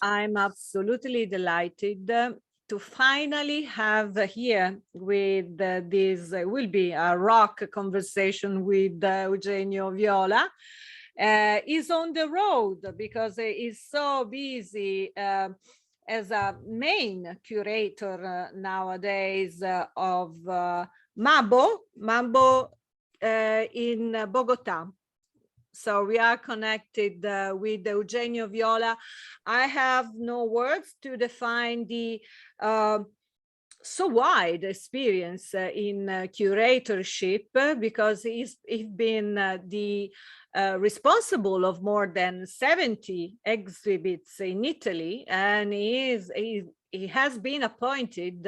I'm absolutely delighted to finally have here with this will be a rock conversation with Eugenio Viola. He's on the road because he's so busy as a main curator nowadays of MAMBO in Bogotá. So we are connected with Eugenio Viola. I have no words to define the so wide experience in curatorship because he's been the responsible of more than 70 exhibits in Italy, and he has been appointed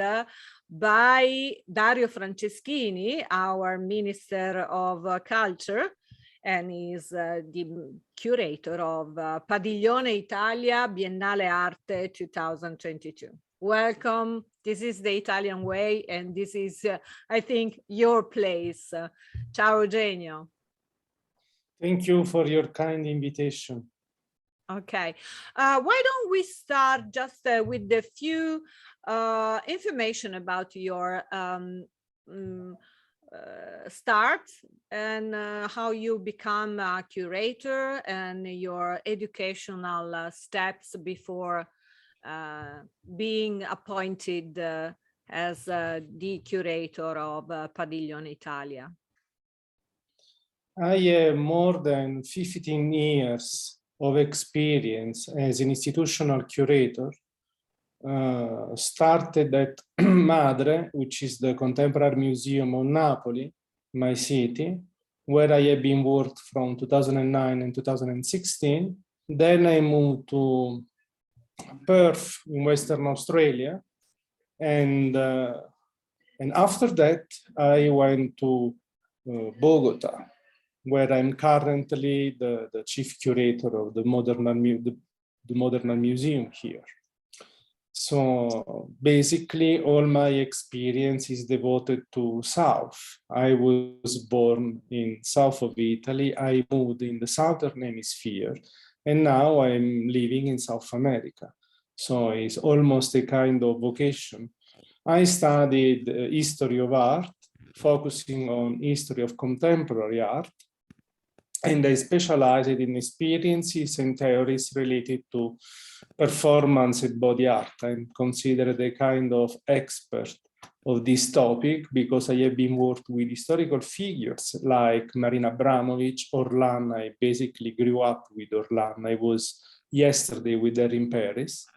by Dario Franceschini, our Minister of Culture, and is the curator of Padiglione Italia Biennale Arte 2022. Welcome. This is the Italian way, and this is, I think, your place. Ciao, Eugenio. Thank you for your kind invitation. Okay. Why don't we start just with a few information about your start and how you become a curator and your educational steps before being appointed as the curator of Padiglione Italia. I have more than 15 years of experience as an institutional curator. Started at MADRE, which is the Contemporary Museum of Napoli, my city, where I have been worked from 2009 and 2016. Then I moved to Perth in Western Australia, and after that I went to Bogotá, where I'm currently the chief curator of the Moderno Museum here. So basically all my experience is devoted to South. I was born in south of Italy. I moved in the Southern Hemisphere, and now I'm living in South America. So it's almost a kind of vocation. I studied history of art, focusing on history of contemporary art, and I specialized in experiences and theories related to performance and body art. I'm considered a kind of expert of this topic because I have been worked with historical figures like Marina Abramovic, Orlan. I basically grew up with Orlan. I was yesterday with her in Paris.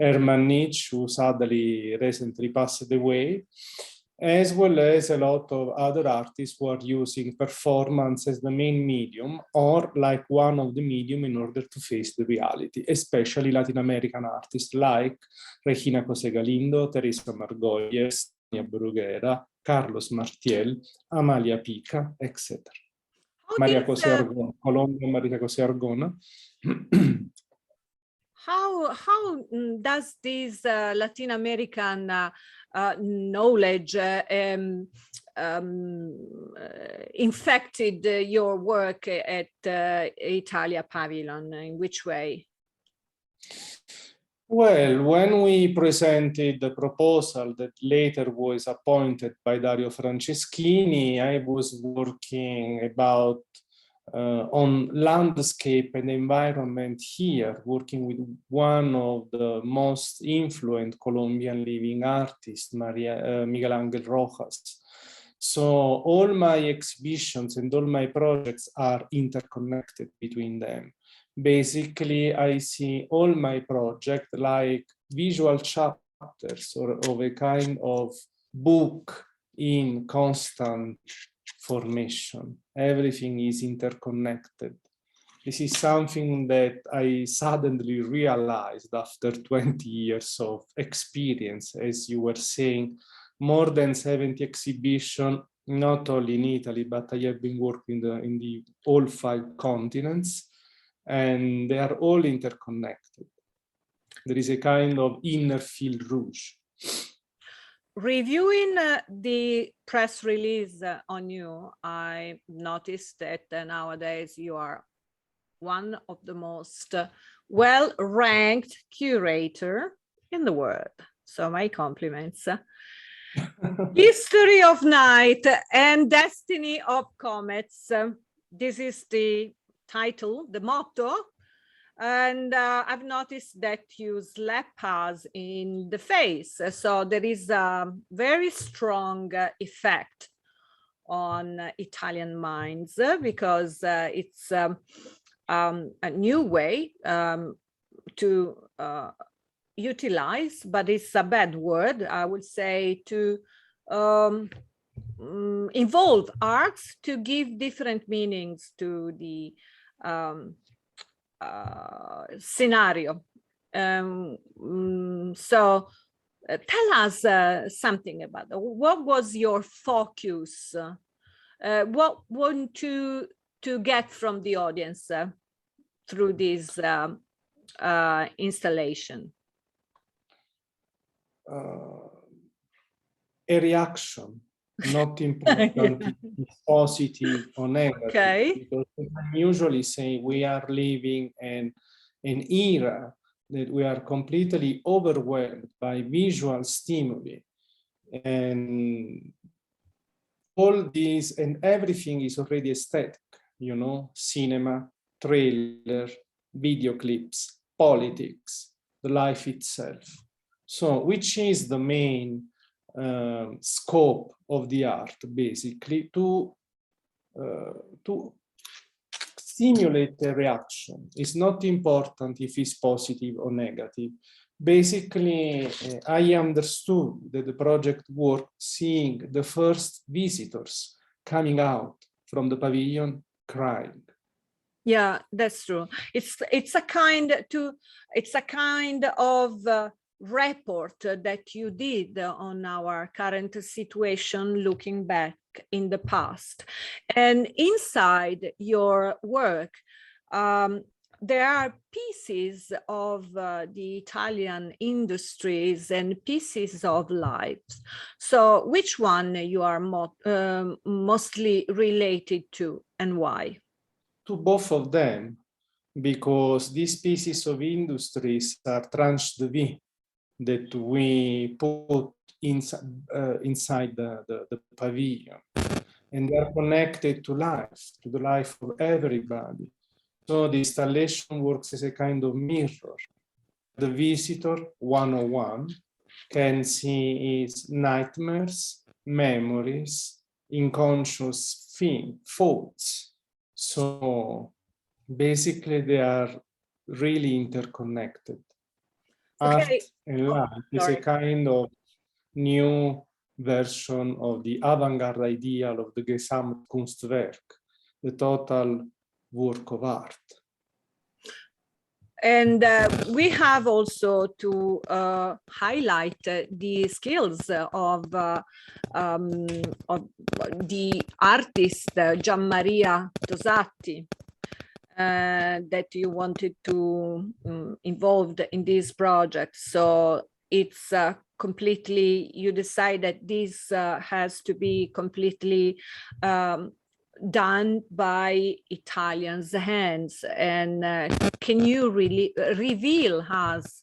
Herman Nietzsche, who sadly recently passed away, as well as a lot of other artists who are using performance as the main medium or like one of the medium in order to face the reality, especially Latin American artists like Regina José Galindo, Teresa Margolles, Sonia Bruguera, Carlos Martiel, Amalia Pica, etc. Maria José Argona, Colombia, Maria José Argona. How does this Latin American knowledge infected your work at Italian Pavillon? In which way? Well, when we presented the proposal that later was appointed by Dario Franceschini, I was working about on landscape and environment here, working with one of the most influential Colombian living artists, Miguel Angel Rojas. So all my exhibitions and all my projects are interconnected between them. Basically, I see all my projects like visual chapters or of a kind of book in constant formation. Everything is interconnected. This is something that I suddenly realized after 20 years of experience. As you were saying, more than 70 exhibitions, not only in Italy, but I have been working in the all 5 continents, and they are all interconnected. There is a kind of inner fil rouge. Reviewing the press release on you, I noticed that nowadays you are one of the most well-ranked curator in the world. So my compliments. History of Night and Destiny of Comets. This is the title, the motto. And I've noticed that you slap us in the face. So there is a very strong effect on Italian minds because it's a new way to utilize, but it's a bad word, I would say, to involve arts to give different meanings to the scenario. So tell us something about that. What was your focus? What want to get from the audience through this installation? A reaction, not important if it's positive or negative. Okay. Because I usually say we are living in an era that we are completely overwhelmed by visual stimuli, and all this and everything is already aesthetic, you know, cinema, trailer, video clips, politics, the life itself. So which is the main scope of the art, basically, to stimulate a reaction. It's not important if it's positive or negative. Basically, I understood that the project worked seeing the first visitors coming out from the pavilion crying. Yeah, that's true. It's a kind of report that you did on our current situation, looking back in the past. And inside your work, there are pieces of the Italian industries and pieces of lives. So which one you are mostly related to and why? To both of them, because these pieces of industries are tranche de vie that we put inside the pavilion, and they are connected to life, to the life of everybody. So the installation works as a kind of mirror. The visitor, one-on-one, can see his nightmares, memories, unconscious thoughts. So basically they are really interconnected. Okay. Art and life is a kind of new version of the avant-garde ideal of the Gesamtkunstwerk, the total work of art. And we have also to highlight the skills of the artist Gianmaria Tosatti that you wanted to involved in this project. So it's completely, you decide that this has to be completely done by Italians' hands. And can you really reveal us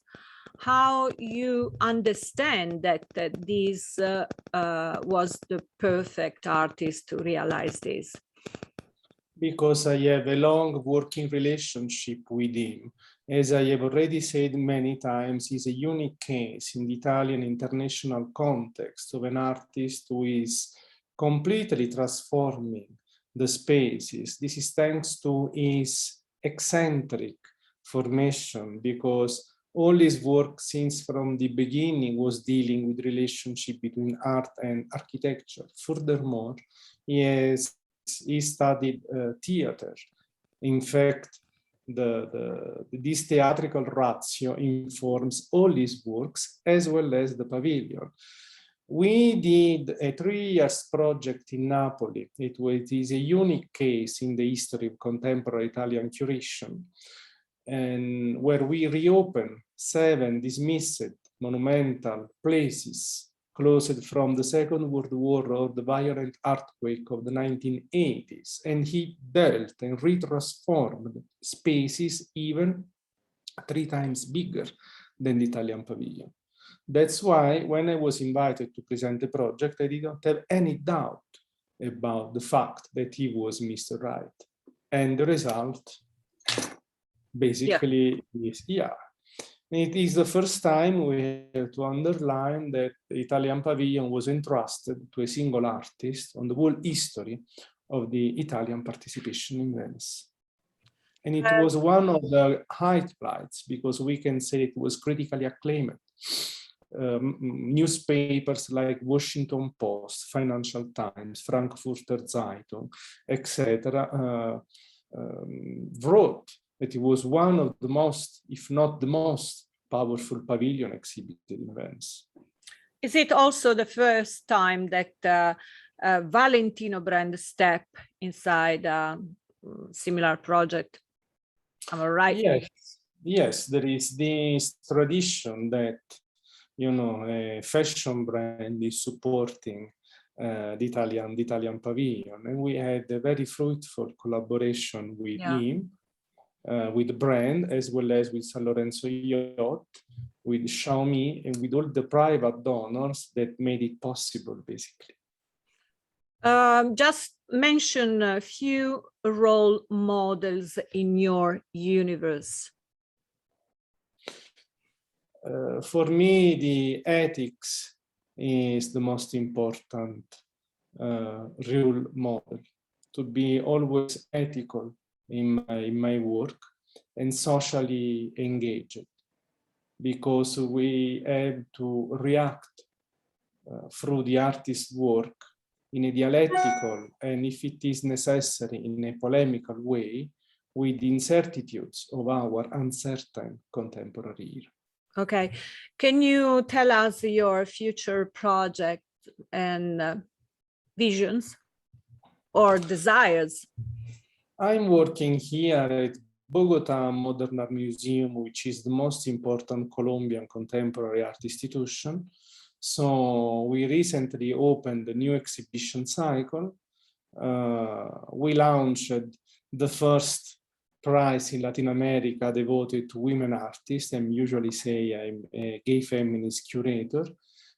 how you understand that this was the perfect artist to realize this? Because I have a long working relationship with him. As I have already said many times, he's a unique case in the Italian international context of an artist who is completely transforming the spaces. This is thanks to his eccentric formation, because all his work since from the beginning was dealing with relationship between art and architecture. Furthermore, he studied theater. In fact, this theatrical ratio informs all his works as well as the pavilion. We did a 3-year project in Naples. It is a unique case in the history of contemporary Italian curation, and where we reopened 7 dismissed monumental places closed from the Second World War or the violent earthquake of the 1980s, and he built and retransformed spaces even 3 times bigger than the Italian Pavilion. That's why when I was invited to present the project, I didn't have any doubt about the fact that he was Mr. Right. And the result basically is, it is the first time we have to underline that the Italian Pavilion was entrusted to a single artist on the whole history of the Italian participation in Venice. And it was one of the highlights because we can say it was critically acclaimed. Newspapers like Washington Post, Financial Times, Frankfurter Zeitung, etc. Wrote that it was one of the most, if not the most, powerful pavilion exhibited in Venice. Is it also the first time that Valentino brand step inside a similar project? Am I right? Yes, there is this tradition that, you know, a fashion brand is supporting the Italian Pavilion, and we had a very fruitful collaboration with him, with the brand, as well as with San Lorenzo Yacht, with Xiaomi, and with all the private donors that made it possible, basically. Just mention a few role models in your universe. For me, the ethics is the most important role model, to be always ethical in my work and socially engaged, because we have to react through the artist's work in a dialectical and, if it is necessary, in a polemical way with the incertitudes of our uncertain contemporary era. Okay, can you tell us your future project and visions or desires? I'm working here at Bogotá Moderno Museum, which is the most important Colombian contemporary art institution. So we recently opened a new exhibition cycle. We launched the first prize in Latin America devoted to women artists, and usually say I'm a gay feminist curator.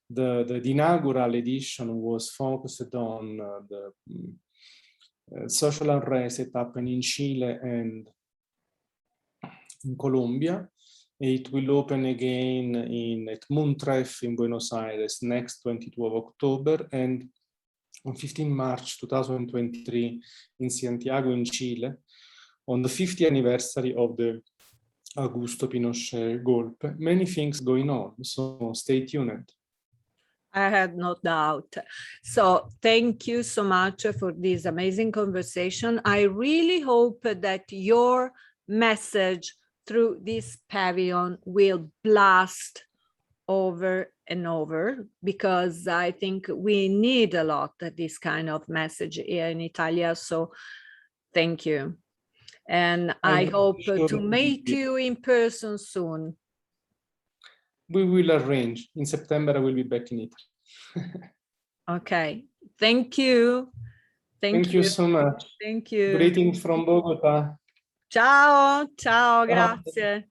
The inaugural edition was focused on the social unrest that happened in Chile and in Colombia. It will open again at Moontreff in Buenos Aires next 22 of October, and on 15 March 2023 in Santiago in Chile, on the 50th anniversary of the Augusto Pinochet golpe. Many things going on, so stay tuned. I had no doubt. So thank you so much for this amazing conversation. I really hope that your message through this pavilion will blast over and over, because I think we need a lot of this kind of message here in Italia. So thank you. And I hope to meet you in person soon. We will arrange. In September, I will be back in Italy. Okay. Thank you. Thank you so much. Thank you. Greetings from Bogotá. Ciao, ciao, grazie.